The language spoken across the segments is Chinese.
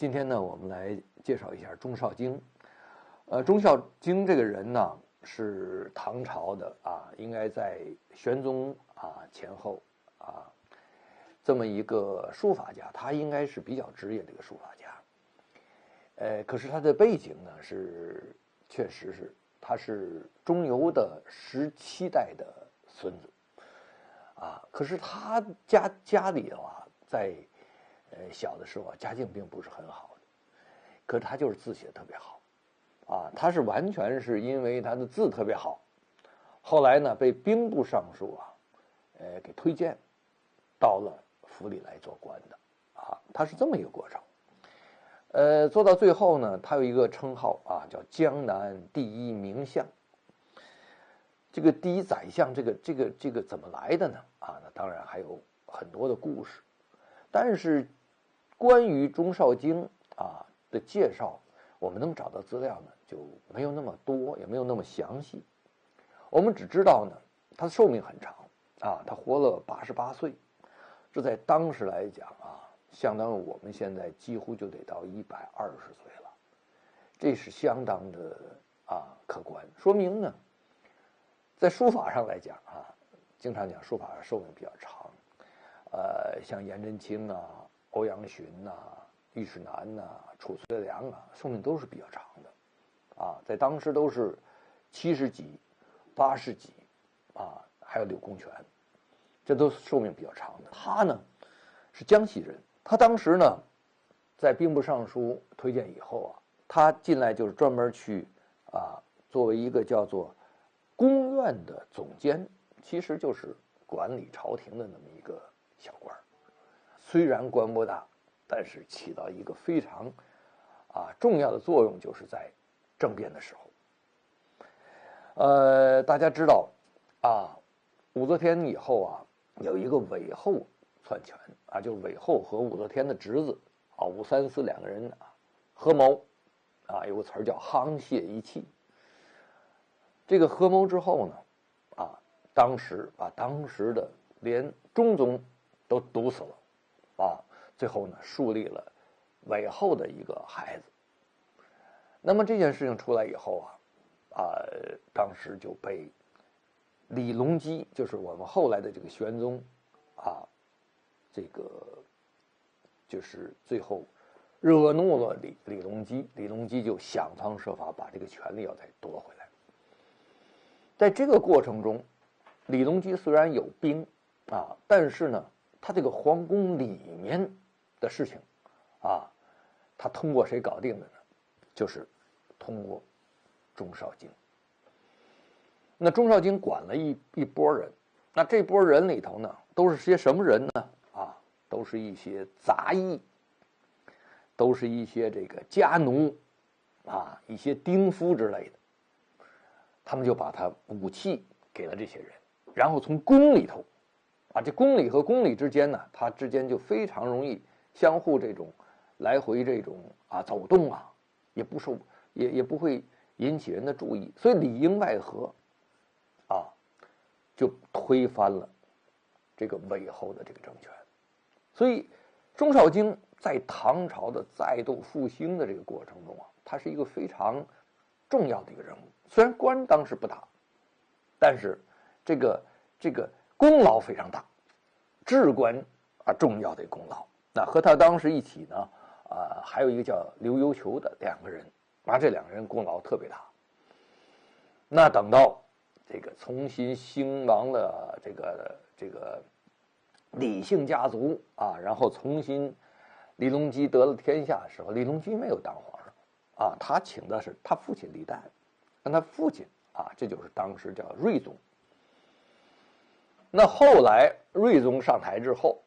今天呢，我们来介绍一下钟绍京。钟绍京这个人呢，是唐朝的应该在玄宗前后这么一个书法家，他应该是比较职业的一个书法家。可是他的背景呢确实是他是钟繇的17代的孙子可是他家里的话，在小的时候家境并不是很好的，可是他就是字写得特别好他是完全是因为他的字特别好，后来呢被兵部尚书给推荐到了府里来做官的他是这么一个过程。做到最后呢，他有一个称号叫江南第一名相。这个第一宰相，这个怎么来的呢？那当然还有很多的故事，但是关于钟绍京的介绍，我们能找到资料呢就没有那么多，也没有那么详细。我们只知道呢，他的寿命很长他活了88岁，这在当时来讲相当于我们现在几乎就得到120岁了，这是相当的可观，说明呢，在书法上来讲经常讲书法寿命比较长，像颜真卿欧阳询虞世南褚遂良寿命都是比较长的在当时都是70几、80几还有柳公权，这都是寿命比较长的。他呢是江西人，他当时呢在兵部尚书推荐以后他进来就是专门去作为一个叫做宫院的总监，其实就是管理朝廷的那么一个小官。虽然官不大，但是起到一个非常重要的作用，就是在政变的时候。大家知道武则天以后有一个韦后篡权就是韦后和武则天的侄子武三思两个人合谋有个词儿叫沆瀣一气。这个合谋之后呢当时把当时的连中宗都毒死了最后呢树立了韦后的一个孩子。那么这件事情出来以后当时就被李隆基，就是我们后来的这个玄宗这个就是最后惹怒了李隆基，李隆基就想方设法把这个权力要再夺回来。在这个过程中，李隆基虽然有兵但是呢他这个皇宫里面的事情他通过谁搞定的呢？就是通过钟绍京。那钟绍京管了一拨人，那这拨人里头呢都是些什么人呢？都是一些杂役，都是一些这个家奴一些丁夫之类的。他们就把他武器给了这些人，然后从宫里头这宫里和宫里之间呢，它之间就非常容易相互这种来回这种走动也不会引起人的注意，所以里应外合就推翻了这个韦后的这个政权。所以钟绍京在唐朝的再度复兴的这个过程中他是一个非常重要的一个人物。虽然官当时不大，但是这个功劳非常大，至关重要的功劳。那和他当时一起呢还有一个叫刘幽求的两个人这两个人功劳特别大。那等到这个重新兴亡了这个李姓家族然后重新李隆基得了天下的时候，李隆基没有当皇上他请的是他父亲李旦，让他父亲这就是当时叫睿宗。那后来睿宗上台之后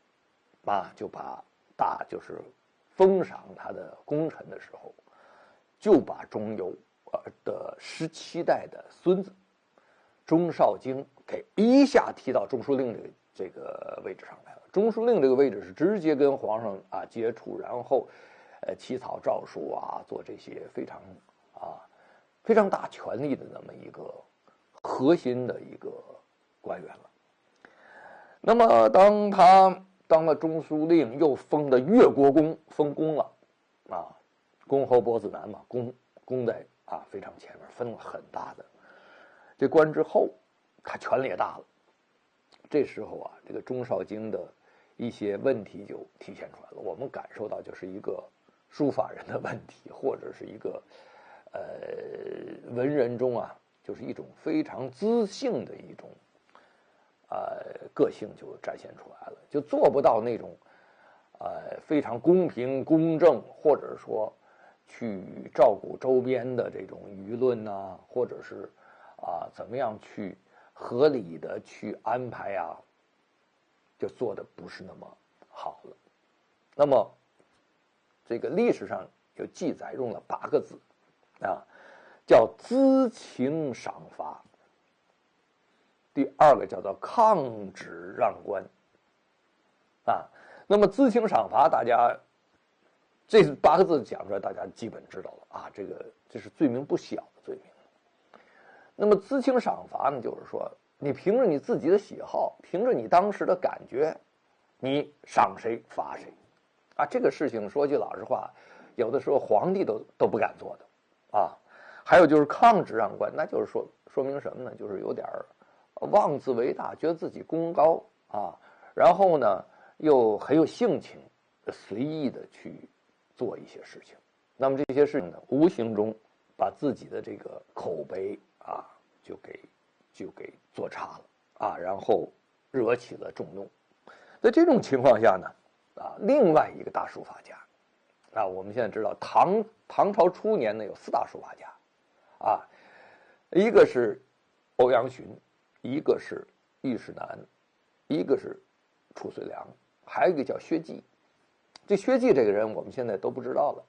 就把就是封赏他的功臣的时候，就把钟繇的17代的孙子钟绍京给一下提到中书令这个位置上来了。中书令这个位置是直接跟皇上接触，然后起草诏书做这些非常大权力的那么一个核心的一个官员了。那么当他当了中书令，又封的越国公，封公了啊，公侯伯子男嘛，公在非常前面，分了很大的这官之后，他权力也大了。这时候这个钟绍京的一些问题就体现出来了，我们感受到就是一个书法人的问题，或者是一个文人中就是一种非常知性的一种个性就展现出来了，就做不到那种非常公平公正，或者说去照顾周边的这种舆论或者是怎么样去合理的去安排就做的不是那么好了。那么这个历史上有记载，用了8个字叫资情赏罚。第2个叫做抗旨让官那么资情赏罚，大家这8个字讲出来，大家基本知道了这是罪名不小的罪名。那么资情赏罚呢，就是说你凭着你自己的喜好，凭着你当时的感觉，你赏谁罚谁这个事情说句老实话，有的时候皇帝都不敢做的还有就是抗旨让官，那就是说明什么呢？就是有点妄自为大，觉得自己功高然后呢又很有性情，随意的去做一些事情。那么这些事情呢，无形中把自己的这个口碑就给做差了然后惹起了众怒。在这种情况下呢另外一个大书法家我们现在知道唐朝初年呢有4大书法家一个是欧阳询，一个是尉迟南，一个是褚遂良，还有一个叫薛稷。这薛稷这个人我们现在都不知道了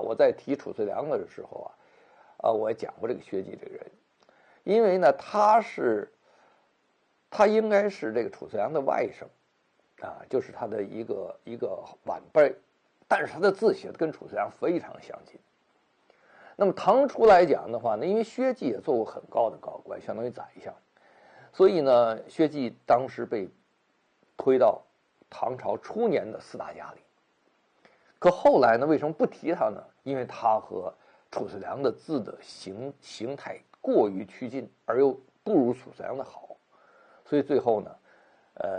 我在提褚遂良的时候我也讲过这个薛稷这个人，因为呢他应该是这个褚遂良的外甥就是他的一个晚辈，但是他的字写的跟褚遂良非常相近。那么唐初来讲的话呢，因为薛稷也做过很高的高官，相当于宰相，所以呢薛稷当时被推到唐朝初年的4大家里。可后来呢为什么不提他呢？因为他和褚遂良的字的形态过于趋近，而又不如褚遂良的好，所以最后呢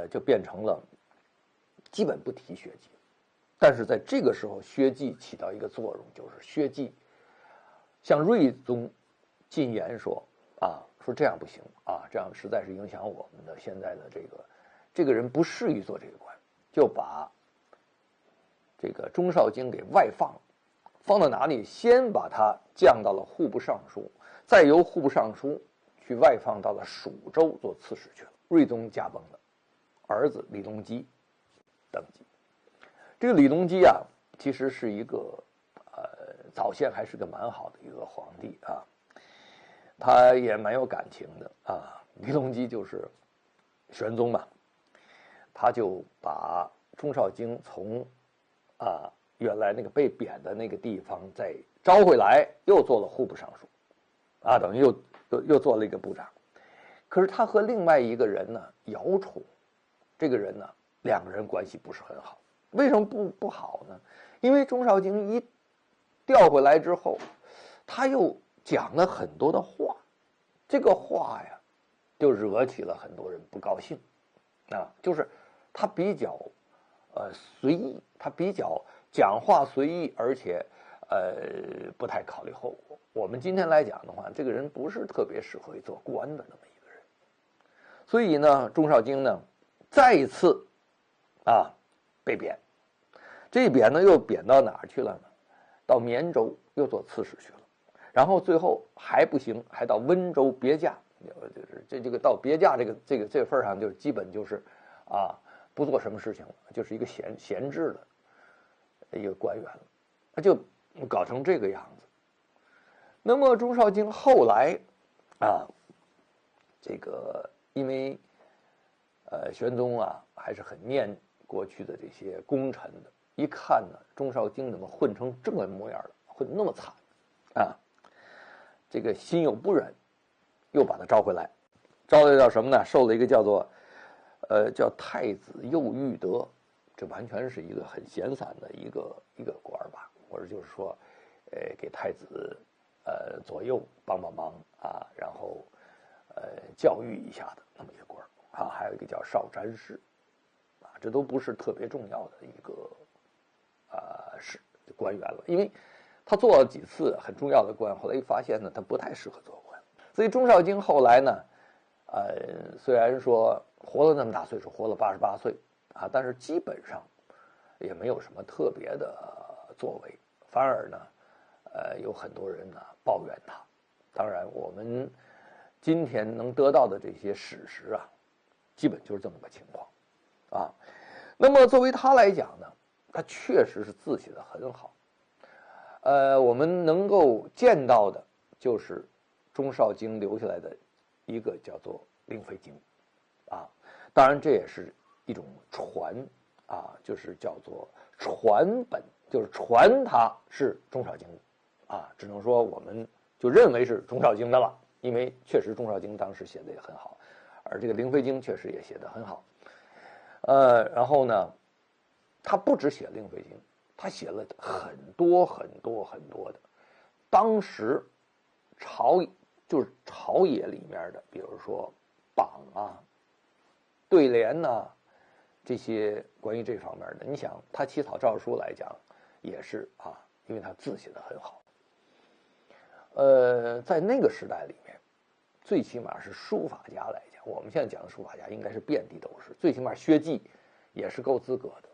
就变成了基本不提薛稷。但是在这个时候薛稷起到一个作用，就是薛稷向睿宗进言说说这样不行这样实在是影响我们的现在的这个人不适宜做这个官，就把这个钟绍京给外放到哪里？先把他降到了户部尚书，再由户部尚书去外放到了蜀州做刺史去了。睿宗驾崩了，儿子李隆基登基。这个李隆基其实是一个早先还是个蛮好的一个皇帝他也蛮有感情的李隆基就是玄宗嘛，他就把钟绍京从原来那个被贬的那个地方再招回来，又做了户部尚书等于又做了一个部长。可是他和另外一个人呢，姚崇这个人呢，2个人关系不是很好。为什么不好呢？因为钟绍京一调回来之后，他又讲了很多的话，这个话就惹起了很多人不高兴就是他比较随意，他比较讲话随意，而且不太考虑后果。我们今天来讲的话，这个人不是特别适合做官的那么一个人。所以呢钟绍京呢再一次被贬，这贬呢又贬到哪儿去了呢？到绵州又做刺史去了，然后最后还不行，还到温州别驾，就是这个到别驾这个份上，就基本就是不做什么事情了，就是一个闲置的一个官员了，他就搞成这个样子。那么钟绍京后来这个因为玄宗还是很念过去的这些功臣的，一看呢钟绍京怎么混成这个模样了，混那么惨这个心有不忍，又把他招回来。招来叫什么呢？受了一个叫做叫太子右御德，这完全是一个很闲散的一个官吧或者就是说，给太子左右帮忙啊，然后教育一下的那么一个官啊，还有一个叫少詹事啊，这都不是特别重要的一个官员了，因为他做了几次很重要的官，后来一发现呢，他不太适合做官，所以钟绍京后来呢，虽然说活了那么大岁数，活了88岁啊，但是基本上也没有什么特别的作为，反而呢，有很多人呢抱怨他。当然，我们今天能得到的这些史实啊，基本就是这么个情况啊。那么作为他来讲呢，他确实是字写得很好。我们能够见到的就是钟绍京留下来的一个叫做《灵飞经》啊，当然这也是一种传啊，就是叫做传本，就是传它是钟绍京的啊，只能说我们就认为是钟绍京的了，因为确实钟绍京当时写的也很好，而这个《灵飞经》确实也写得很好。然后呢，他不只写《灵飞经》，他写了很多的，当时朝野里面的，比如说榜啊、对联呐，这些关于这方面的，你想他起草诏书来讲，也是啊，因为他字写得很好。在那个时代里面，最起码是书法家来讲，我们现在讲的书法家应该是遍地都是，最起码学记也是够资格的。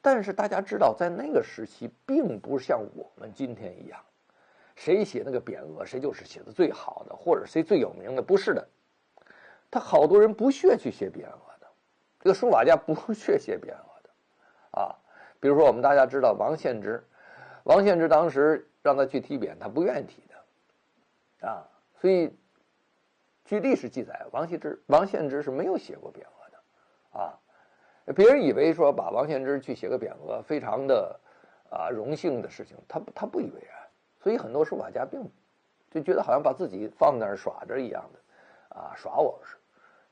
但是大家知道，在那个时期，并不像我们今天一样，谁写那个匾额，谁就是写的最好的，或者谁最有名的，不是的。他好多人不屑去写匾额的，这个书法家不屑写匾额的，啊，比如说我们大家知道王献之，王献之当时让他去题匾，他不愿意题的，啊，所以据历史记载，王献之是没有写过匾额的，啊。别人以为说把王献之去写个匾额，非常的荣幸的事情，他不以为然，所以很多书法家就觉得好像把自己放那儿耍着一样的，耍我是。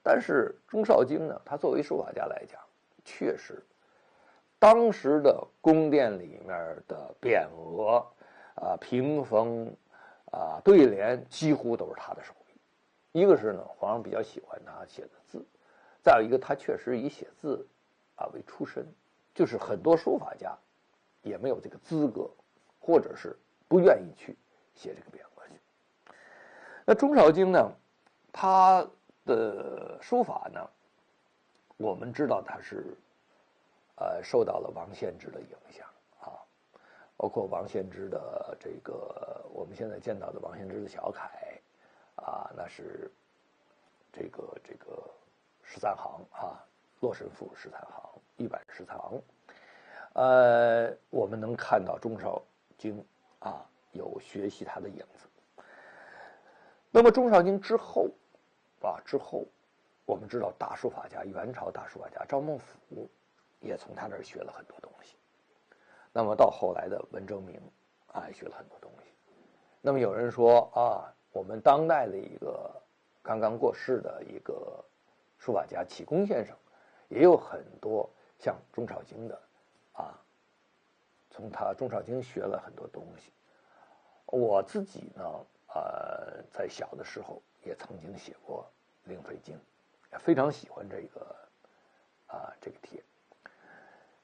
但是钟绍京呢，他作为书法家来讲，确实，当时的宫殿里面的匾额、屏风、对联，几乎都是他的手笔。一个是呢，皇上比较喜欢他写的字，再有一个他确实以写字为出身，就是很多书法家也没有这个资格，或者是不愿意去写这个匾额去。那钟绍京呢，他的书法呢，我们知道他是受到了王献之的影响啊，包括王献之的这个我们现在见到的王献之的小楷那是这个13行洛神赋13行，玉版13行。我们能看到钟绍京有学习他的影子。那么钟绍京之后我们知道大书法家元朝大书法家赵孟頫也从他那儿学了很多东西。那么到后来的文征明也学了很多东西。那么有人说我们当代的一个刚刚过世的一个书法家启功先生，也有很多像钟绍京的从钟绍京学了很多东西。我自己呢在小的时候也曾经写过《灵飞经》，非常喜欢这个帖。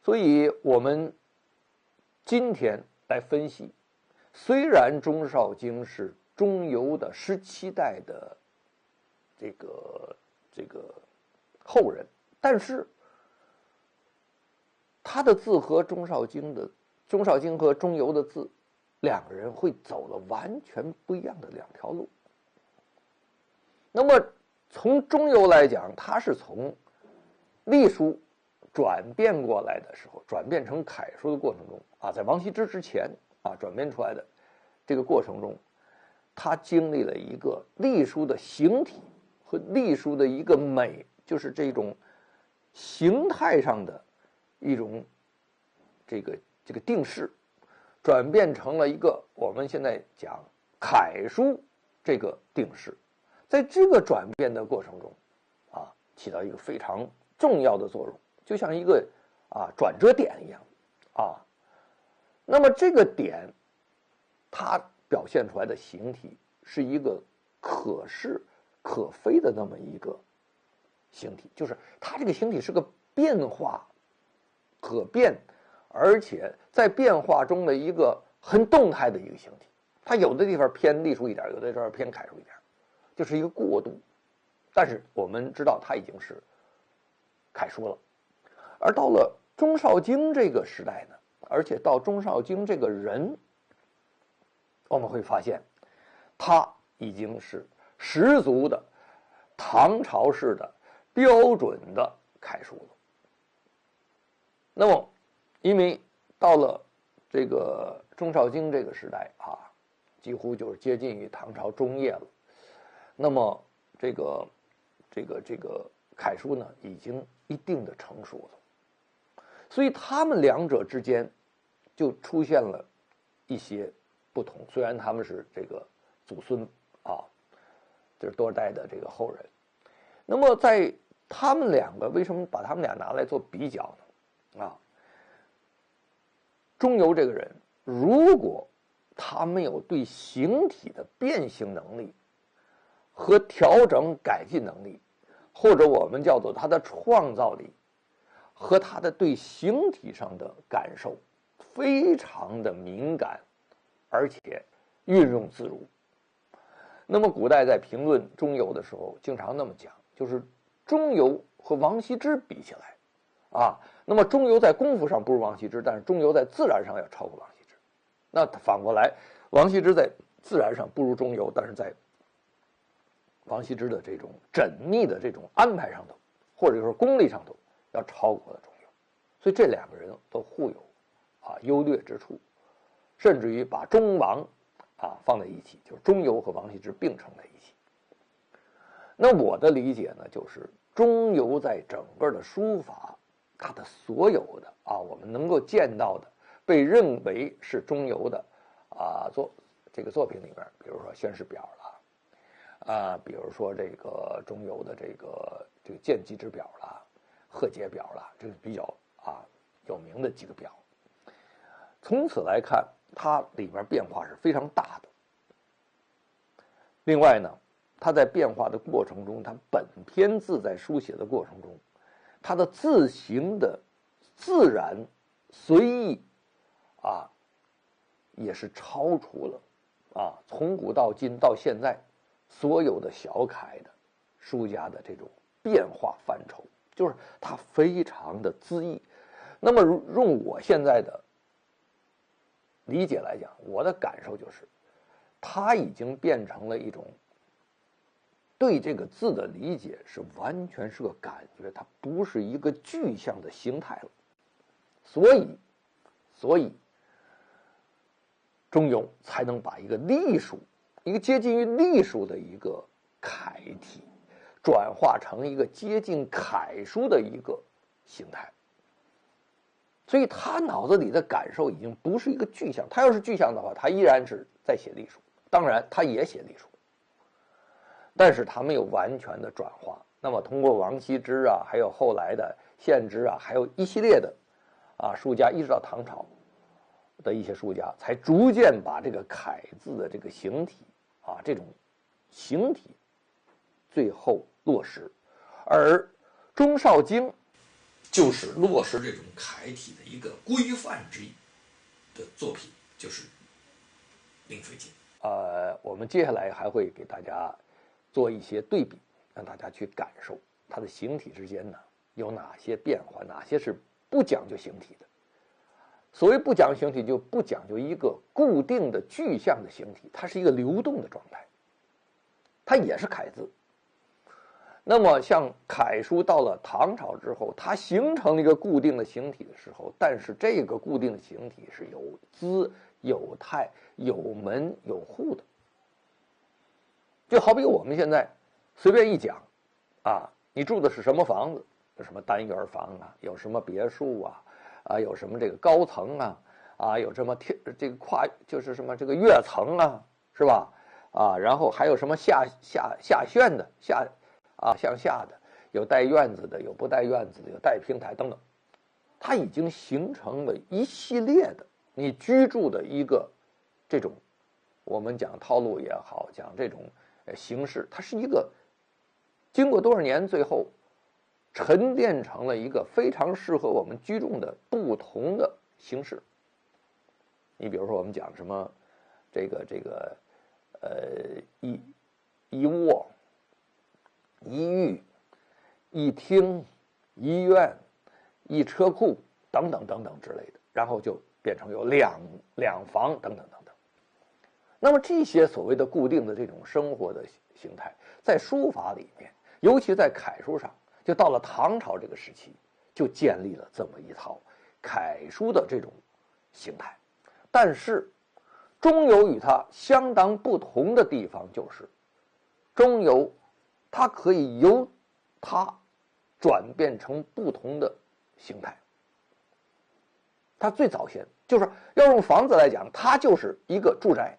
所以我们今天来分析，虽然钟绍京是钟繇的17代的这个后人，但是他的字和钟绍京和钟繇的字，两个人会走了完全不一样的两条路。那么从钟繇来讲，他是从隶书转变过来的时候，转变成楷书的过程中在王羲之之前转变出来的这个过程中，他经历了一个隶书的形体和隶书的一个美，就是这种形态上的一种这个定式，转变成了一个我们现在讲楷书这个定式。在这个转变的过程中起到一个非常重要的作用，就像一个转折点一样那么这个点，它表现出来的形体是一个可视可非的那么一个形体，就是它这个形体是个变化可变，而且在变化中的一个很动态的一个形体。它有的地方偏隶书一点，有的地方偏楷书一点，就是一个过渡。但是我们知道它已经是楷书了。而到了钟绍京这个时代呢，而且到钟绍京这个人，我们会发现他已经是十足的唐朝式的标准的楷书了。那么因为到了这个钟绍京这个时代啊，几乎就是接近于唐朝中叶了，那么这个楷书呢已经一定的成熟了，所以他们两者之间就出现了一些不同。虽然他们是这个祖孙啊，就是多代的这个后人，那么在他们两个为什么把他们俩拿来做比较呢？啊，钟繇这个人，如果他没有对形体的变形能力和调整改进能力，或者我们叫做他的创造力和他的对形体上的感受非常的敏感，而且运用自如。那么古代在评论钟繇的时候经常那么讲，就是钟繇和王羲之比起来啊，那么钟繇在功夫上不如王羲之，但是钟繇在自然上要超过王羲之。那反过来，王羲之在自然上不如钟繇，但是在王羲之的这种缜密的这种安排上头，或者说功力上头，要超过了钟繇。所以这两个人都互有优劣之处，甚至于把钟王放在一起，就是钟繇和王羲之并称在一起。那我的理解呢，就是钟繇在整个的书法，它的所有的我们能够见到的，被认为是钟繇的作品里面，比如说《宣示表》啦，比如说这个钟繇的这个见机之表啦、贺节表啦，这是比较有名的几个表。从此来看，它里面变化是非常大的。另外呢，它在变化的过程中，它本篇字在书写的过程中，它的字形的自然随意也是超出了从古到今到现在所有的小楷的书家的这种变化范畴，就是它非常的恣意。那么用我现在的理解来讲，我的感受就是，它已经变成了一种对这个字的理解是完全是个感觉，它不是一个具象的形态了。所以钟繇才能把一个隶书，一个接近于隶书的一个楷体，转化成一个接近楷书的一个形态。所以他脑子里的感受已经不是一个具象，他要是具象的话，他依然是在写隶书，当然他也写隶书，但是他没有完全的转化。那么通过王羲之还有后来的献之还有一系列的书家，一直到唐朝的一些书家，才逐渐把这个楷字的这个形体这种形体最后落实。而钟绍京就是落实这种楷体的一个规范之一的作品，就是《临水经》。我们接下来还会给大家做一些对比，让大家去感受它的形体之间呢有哪些变化，哪些是不讲究形体的。所谓不讲究形体，就不讲究一个固定的具象的形体，它是一个流动的状态，它也是楷字。那么像楷书到了唐朝之后，它形成了一个固定的形体的时候，但是这个固定的形体是有姿有态有门有户的。就好比我们现在随便一讲你住的是什么房子，有什么单元房有什么别墅有什么这个高层有什么这个就是什么这个跃层是吧？然后还有什么下旋的向下的，有带院子的，有不带院子的，有带平台等等，它已经形成了一系列的你居住的一个这种我们讲套路也好，讲这种形式，它是一个经过多少年最后沉淀成了一个非常适合我们居住的不同的形式。你比如说我们讲什么一卧一浴一厅一院一车库等等等等之类的，然后就变成有两房等等等等。那么这些所谓的固定的这种生活的形态，在书法里面，尤其在楷书上，就到了唐朝这个时期，就建立了这么一套楷书的这种形态。但是中游与它相当不同的地方就是，中游它可以由它转变成不同的形态。它最早先就是要用房子来讲，它就是一个住宅，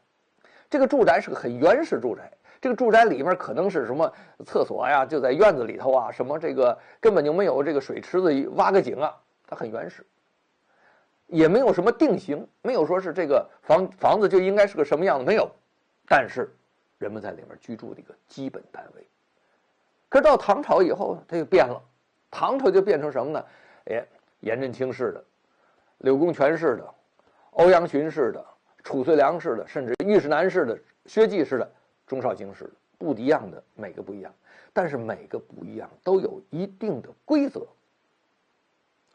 这个住宅是个很原始住宅，这个住宅里面可能是什么厕所呀，就在院子里头啊，什么这个根本就没有这个水池子挖个井啊，它很原始，也没有什么定型，没有说是这个房子就应该是个什么样的，没有，但是人们在里面居住的一个基本单位。可是到唐朝以后，它就变了，唐朝就变成什么呢？颜真卿式的、柳公权式的、欧阳询式的、褚遂良式的，甚至尉迟南式的、薛稷式的、钟绍京式的，不一样的，每个不一样，但是每个不一样都有一定的规则、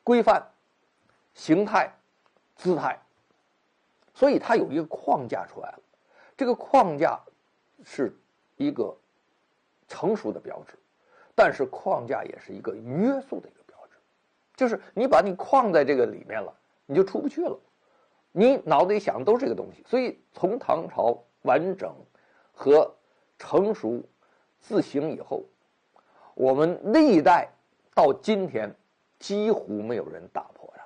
规范、形态、姿态，所以它有一个框架出来了。这个框架是一个成熟的标志，但是框架也是一个约束的一个标志，就是你把你框在这个里面了，你就出不去了，你脑子里想的都是这个东西。所以从唐朝完整和成熟自行以后，我们历代到今天几乎没有人打破它。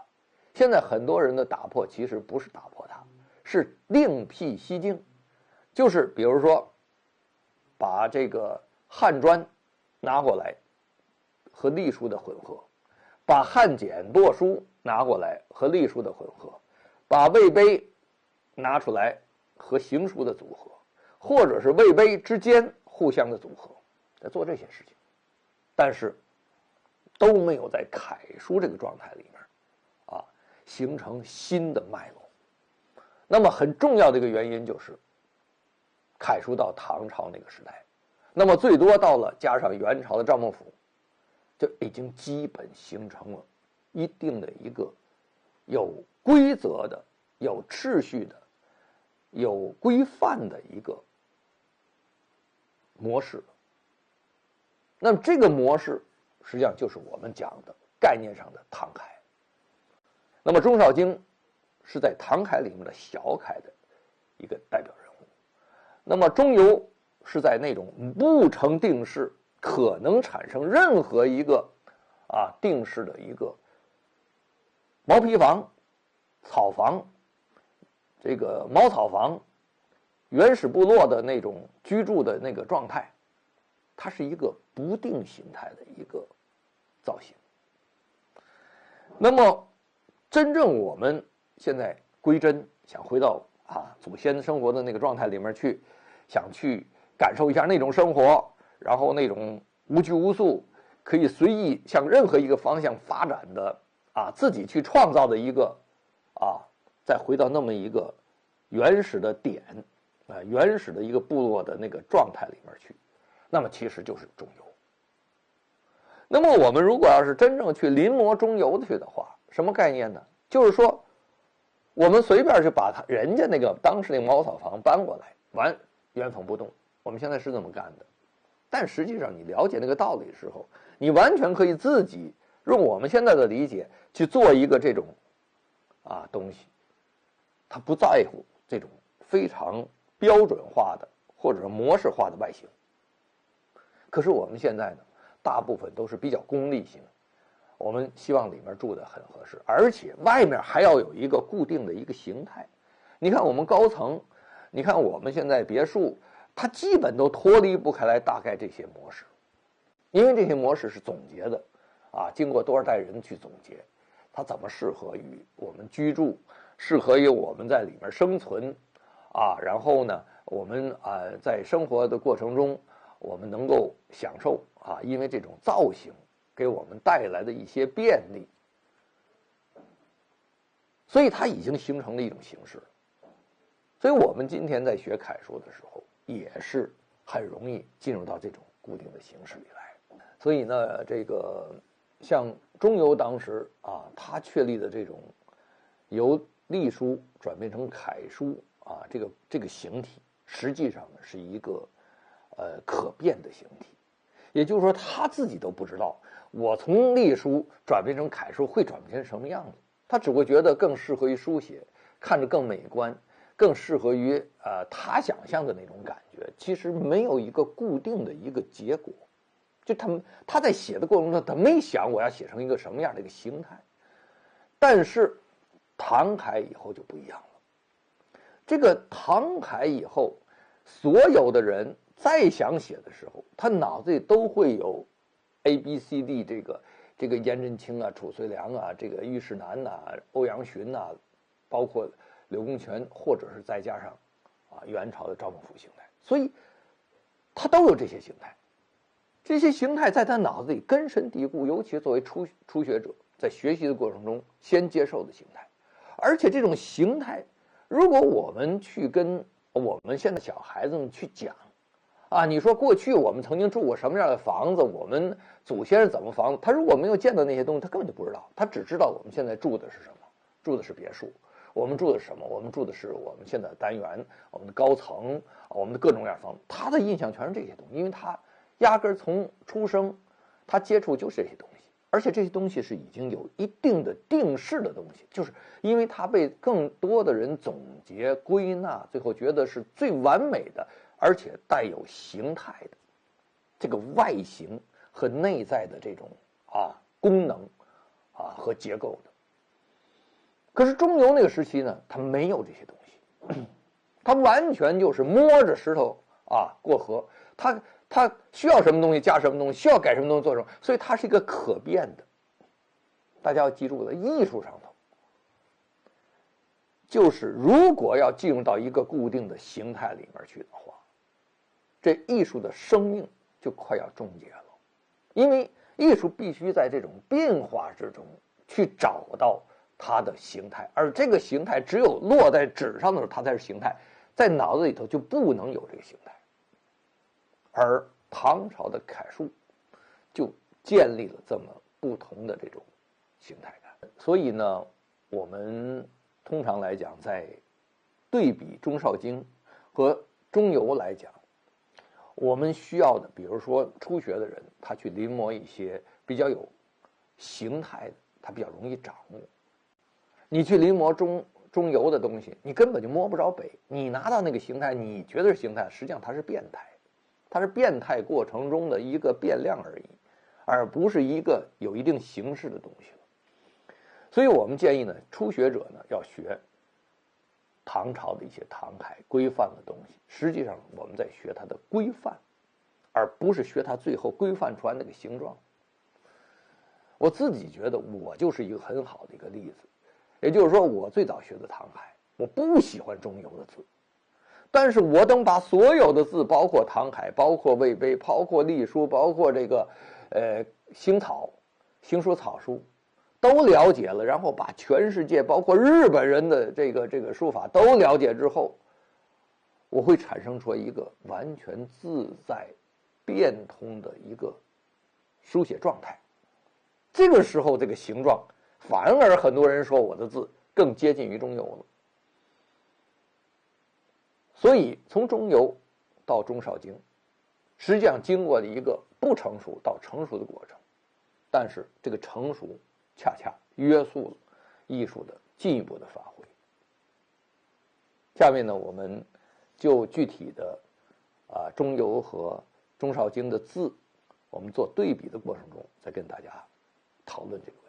现在很多人的打破其实不是打破它，是另辟蹊径，就是比如说把这个汉砖拿过来和隶书的混合，把汉简帛书拿过来和隶书的混合，把魏碑拿出来和行书的组合，或者是魏碑之间互相的组合，在做这些事情，但是都没有在楷书这个状态里面形成新的脉络。那么很重要的一个原因就是楷书到唐朝那个时代，那么最多到了加上元朝的赵孟頫，就已经基本形成了一定的一个有规则的、有秩序的、有规范的一个模式。那么这个模式实际上就是我们讲的概念上的唐楷。那么钟绍京是在唐楷里面的小楷的一个代表人物，那么中游是在那种不成定式，可能产生任何一个定式的一个毛坯房、草房、这个茅草房、原始部落的那种居住的那个状态，它是一个不定形态的一个造型。那么真正我们现在归真，想回到祖先生活的那个状态里面去，想去感受一下那种生活，然后那种无拘无束，可以随意向任何一个方向发展的自己去创造的一个再回到那么一个原始的点原始的一个部落的那个状态里面去，那么其实就是中游。那么我们如果要是真正去临摹中游去的话，什么概念呢？就是说我们随便去把人家那个当时那个茅草房搬过来，原封不动，我们现在是这么干的。但实际上你了解那个道理的时候，你完全可以自己用我们现在的理解去做一个这种东西，他不在乎这种非常标准化的或者是模式化的外形。可是我们现在呢，大部分都是比较功利性，我们希望里面住得很合适，而且外面还要有一个固定的一个形态。你看我们高层，你看我们现在别墅，它基本都脱离不开来大概这些模式，因为这些模式是总结的经过多少代人去总结，它怎么适合于我们居住，适合于我们在里面生存，然后呢，我们在生活的过程中，我们能够享受因为这种造型给我们带来的一些便利，所以它已经形成了一种形式。所以我们今天在学楷书的时候，也是很容易进入到这种固定的形式里来。所以呢，这个像中游当时他确立的这种由隶书转变成楷书这个形体，实际上呢是一个可变的形体。也就是说，他自己都不知道我从隶书转变成楷书会转变成什么样子，他只会觉得更适合于书写，看着更美观，更适合于他想象的那种感觉。其实没有一个固定的一个结果，就他在写的过程中，他没想我要写成一个什么样的一个形态。但是唐楷以后就不一样了，这个唐楷以后，所有的人再想写的时候，他脑子里都会有 A、B、C、D 这个颜真卿褚遂良这个虞世南欧阳询包括柳公权，或者是再加上元朝的赵孟頫形态，所以他都有这些形态。这些形态在他脑子里根深蒂固，尤其作为初学者，在学习的过程中先接受的形态。而且这种形态，如果我们去跟我们现在小孩子们去讲你说过去我们曾经住过什么样的房子，我们祖先是怎么房子，他如果没有见到那些东西，他根本就不知道，他只知道我们现在住的是什么，住的是别墅，我们住的是什么，我们住的是我们现在的单元，我们的高层，我们的各种各样房子，他的印象全是这些东西，因为他压根儿从出生他接触就是这些东西，而且这些东西是已经有一定的定式的东西，就是因为它被更多的人总结归纳，最后觉得是最完美的，而且带有形态的这个外形和内在的这种功能和结构的。可是中游那个时期呢，它没有这些东西，它完全就是摸着石头过河，它需要什么东西加什么东西，需要改什么东西做什么，所以它是一个可变的。大家要记住了，艺术上头就是如果要进入到一个固定的形态里面去的话，这艺术的生命就快要终结了。因为艺术必须在这种变化之中去找到它的形态，而这个形态只有落在纸上的时候它才是形态，在脑子里头就不能有这个形态。而唐朝的楷书就建立了这么不同的这种形态感。所以呢，我们通常来讲，在对比中少经和中游来讲，我们需要的，比如说初学的人，他去临摹一些比较有形态的，他比较容易掌握。你去临摹中游的东西，你根本就摸不着北。你拿到那个形态，你觉得是形态，实际上它是变态，它是变态过程中的一个变量而已，而不是一个有一定形式的东西。所以我们建议呢，初学者呢要学唐朝的一些唐楷规范的东西，实际上我们在学它的规范，而不是学它最后规范出来那个形状。我自己觉得我就是一个很好的一个例子，也就是说，我最早学的唐楷，我不喜欢中游的字，但是我等把所有的字，包括唐楷，包括魏碑，包括隶书，包括这个行书草书都了解了，然后把全世界包括日本人的这个书法都了解之后，我会产生出一个完全自在变通的一个书写状态。这个时候这个形状反而很多人说我的字更接近于中游了。所以从中游到中少经，实际上经过了一个不成熟到成熟的过程，但是这个成熟恰恰约束了艺术的进一步的发挥。下面呢，我们就具体的中游和中少经的字，我们做对比的过程中，再跟大家讨论这个问题。